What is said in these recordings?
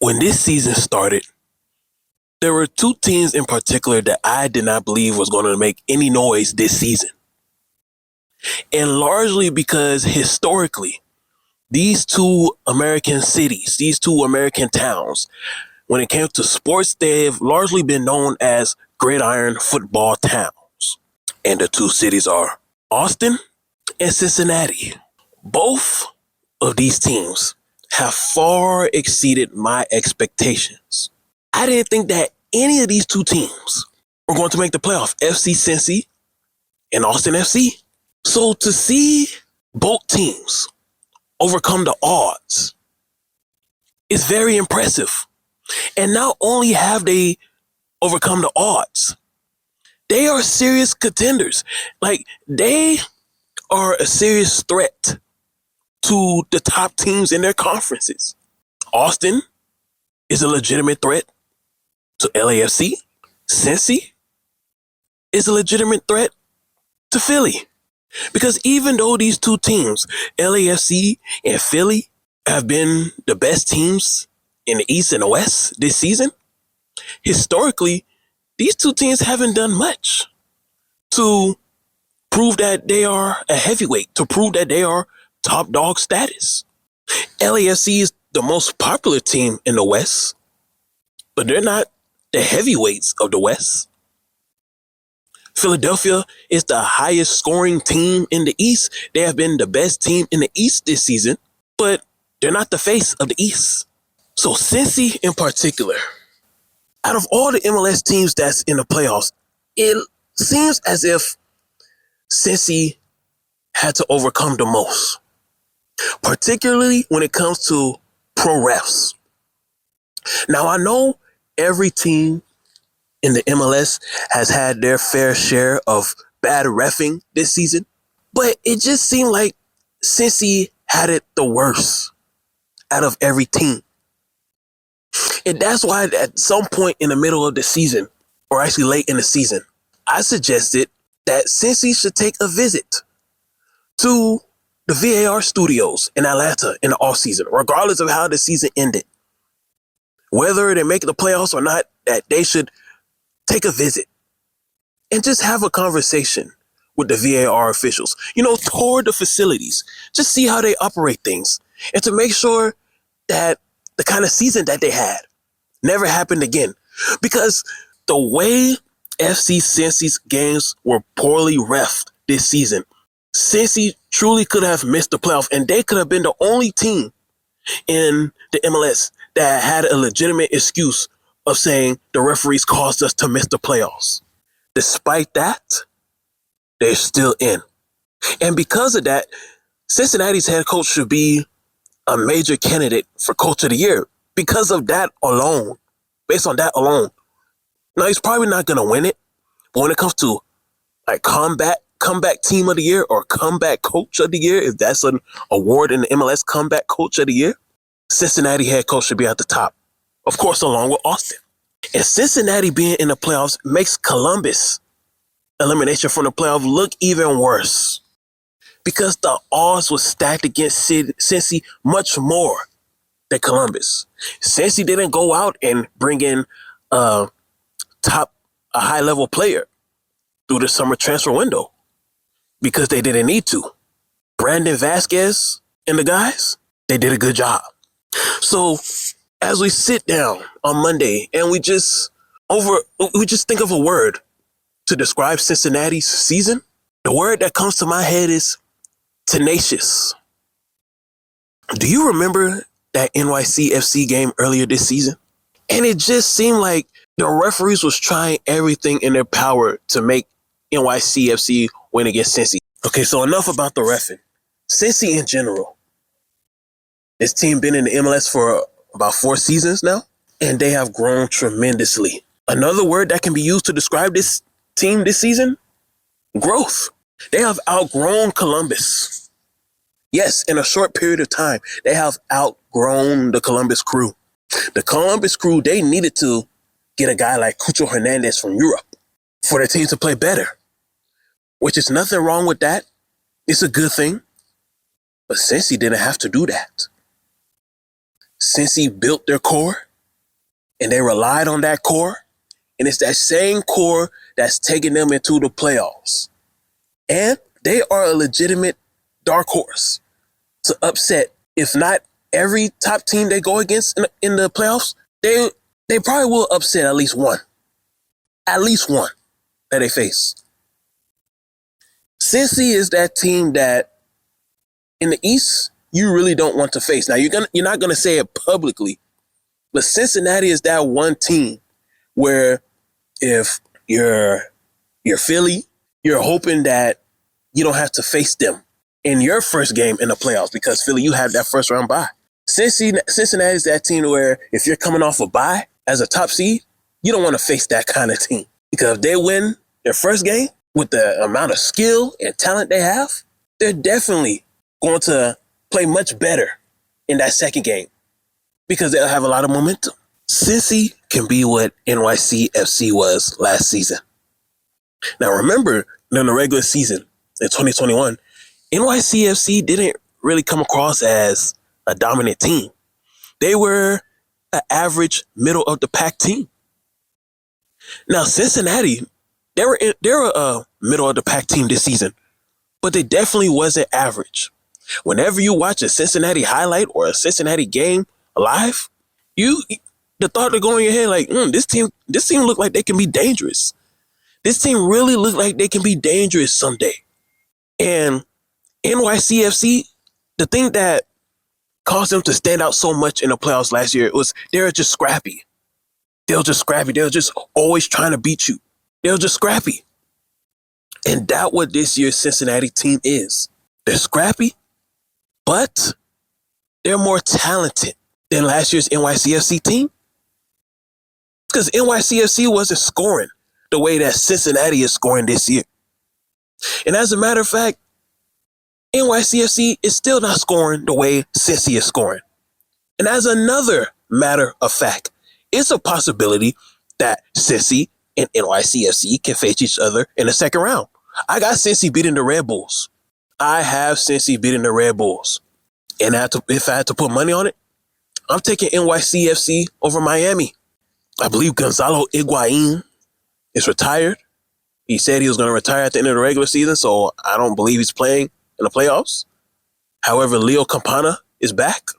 When this season started, there were two teams in particular that I did not believe was going to make any noise this season. And largely because historically, these two American cities, these two American towns, when it came to sports, they've largely been known as gridiron football towns. And the two cities are Austin and Cincinnati. Both of these teams have far exceeded my expectations. I didn't think that any of these two teams were going to make the playoff, FC Cincy and Austin FC. So to see both teams overcome the odds is very impressive. And not only have they overcome the odds, they are serious contenders. Like, they are a serious threat to the top teams in their conferences. Austin is a legitimate threat to LAFC. Cincy is a legitimate threat to Philly. Because even though these two teams, LAFC and Philly, have been the best teams in the East and the West this season, historically, these two teams haven't done much to prove that they are a heavyweight, to prove that they are top dog status. LAFC is the most popular team in the West, but they're not the heavyweights of the West. Philadelphia is the highest scoring team in the East. They have been the best team in the East this season, but they're not the face of the East. So Cincy in particular, out of all the MLS teams that's in the playoffs, it seems as if Cincy had to overcome the most, particularly when it comes to pro refs. Now, I know every team in the MLS has had their fair share of bad reffing this season, but it just seemed like Cincy had it the worst out of every team. And that's why at some point in the middle of the season, or actually late in the season, I suggested that Cincy should take a visit to the VAR studios in Atlanta in the offseason, regardless of how the season ended. Whether they make the playoffs or not, that they should take a visit and just have a conversation with the VAR officials. Tour the facilities, just see how they operate things, and to make sure that the kind of season that they had never happened again. Because the way FC Cincy's games were poorly reffed this season, Cincy truly could have missed the playoff, and they could have been the only team in the MLS that had a legitimate excuse of saying the referees caused us to miss the playoffs. Despite that, they're still in. And because of that, Cincinnati's head coach should be a major candidate for Coach of the Year because of that alone, based on that alone. Now, he's probably not going to win it, but when it comes to like comeback team of the year or comeback coach of the year, if that's an award in the MLS, comeback coach of the year, Cincinnati head coach should be at the top, of course, along with Austin. And Cincinnati being in the playoffs makes Columbus elimination from the playoff look even worse, because the odds were stacked against Cincy much more than Columbus. Cincy didn't go out and bring in a high-level player through the summer transfer window because they didn't need to. Brandon Vasquez and the guys, they did a good job. So as we sit down on Monday and we just think of a word to describe Cincinnati's season, the word that comes to my head is tenacious. Do you remember that NYCFC game earlier this season? And it just seemed like the referees was trying everything in their power to make NYCFC win against Cincy. Okay, so enough about the reffing. Cincy in general. This team been in the MLS for about 4 seasons now, and they have grown tremendously. Another word that can be used to describe this team this season, growth. They have outgrown Columbus. Yes, in a short period of time, they have outgrown the Columbus Crew. The Columbus Crew, they needed to get a guy like Cucho Hernandez from Europe for their team to play better, which is nothing wrong with that. It's a good thing. But Cincy didn't have to do that. Cincy built their core and they relied on that core, and it's that same core that's taking them into the playoffs. And they are a legitimate dark horse to upset, if not every top team they go against in the playoffs. They probably will upset at least one that they face. Cincy is that team that in the East you really don't want to face. Now you're not gonna say it publicly, but Cincinnati is that one team where if you're Philly, you're hoping that you don't have to face them in your first game in the playoffs because Philly, you have that first round bye. Cincinnati is that team where if you're coming off a bye as a top seed, you don't want to face that kind of team because if they win their first game with the amount of skill and talent they have, they're definitely going to play much better in that second game because they'll have a lot of momentum. Cincy can be what NYCFC was last season. Now remember, during the regular season in 2021, NYCFC didn't really come across as a dominant team. They were an average middle of the pack team. Now Cincinnati, they were a middle of the pack team this season, but they definitely wasn't average. Whenever you watch a Cincinnati highlight or a Cincinnati game live, the thought that go in your head like, this team look like they can be dangerous. This team really look like they can be dangerous someday. And NYCFC, the thing that caused them to stand out so much in the playoffs last year was they were just scrappy. They were just scrappy. They were just always trying to beat you. They were just scrappy. And that's what this year's Cincinnati team is. They're scrappy, but they're more talented than last year's NYCFC team. Because NYCFC wasn't scoring the way that Cincinnati is scoring this year. And as a matter of fact, NYCFC is still not scoring the way Cincy is scoring. And as another matter of fact, it's a possibility that Cincy and NYCFC can face each other in the second round. I got Cincy beating the Red Bulls. I have Cincy beating the Red Bulls. And if I had to put money on it, I'm taking NYCFC over Miami. I believe Gonzalo Higuain is retired. He said he was going to retire at the end of the regular season, so I don't believe he's playing in the playoffs. However, Leo Campana is back.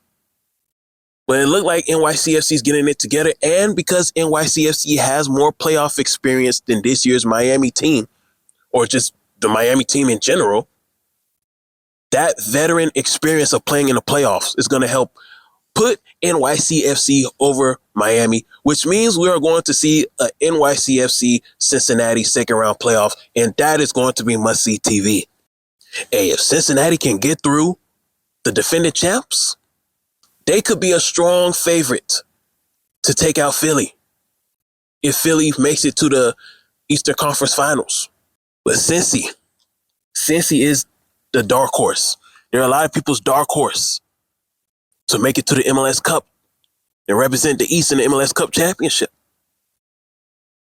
But it looked like NYCFC is getting it together, and because NYCFC has more playoff experience than this year's Miami team, or just the Miami team in general, that veteran experience of playing in the playoffs is going to help put NYCFC over Miami, which means we are going to see a NYCFC Cincinnati second round playoff, and that is going to be must-see TV. Hey, if Cincinnati can get through the defending champs, they could be a strong favorite to take out Philly if Philly makes it to the Eastern Conference Finals. But Cincy is the dark horse. There are a lot of people's dark horse to make it to the MLS Cup and represent the East in the MLS Cup Championship.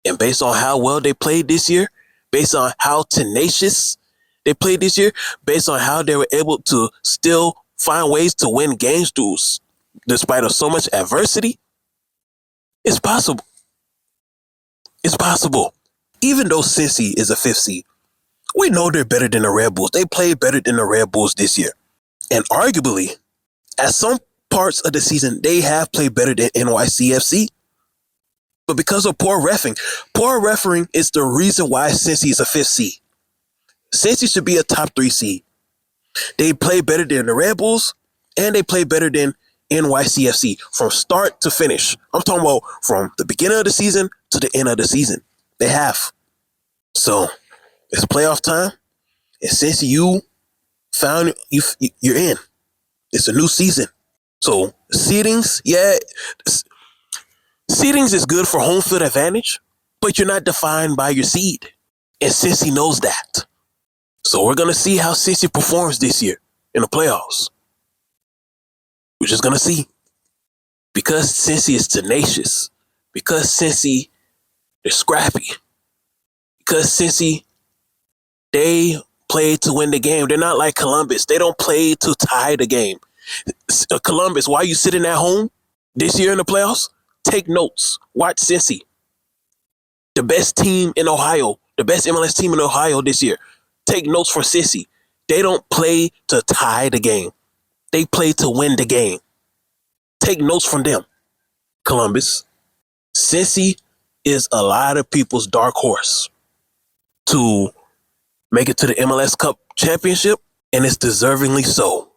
And based on how well they played this year, based on how tenacious they played this year, based on how they were able to still find ways to win games despite of so much adversity, it's possible. It's possible. Even though Cincy is a fifth seed, we know they're better than the Red Bulls. They played better than the Red Bulls this year. And arguably, at some parts of the season, they have played better than NYCFC. But because of poor refereeing is the reason why Cincy is a fifth seed. Cincy should be a top 3 seed. They play better than the Red Bulls, and they play better than NYCFC from start to finish. I'm talking about from the beginning of the season to the end of the season. They have. So it's playoff time, and since you're in. It's a new season. So seedings is good for home field advantage, but you're not defined by your seed. And Cincy knows that. So we're going to see how Cincy performs this year in the playoffs. We're just going to see. Because Cincy is tenacious. Because Cincy, they're scrappy. Because Cincy, they play to win the game. They're not like Columbus. They don't play to tie the game. Columbus, why are you sitting at home this year in the playoffs? Take notes. Watch Cincy. The best team in Ohio, the best MLS team in Ohio this year. Take notes for Cincy. They don't play to tie the game. They play to win the game. Take notes from them. Columbus. Cincy is a lot of people's dark horse to make it to the MLS Cup Championship, and it's deservingly so.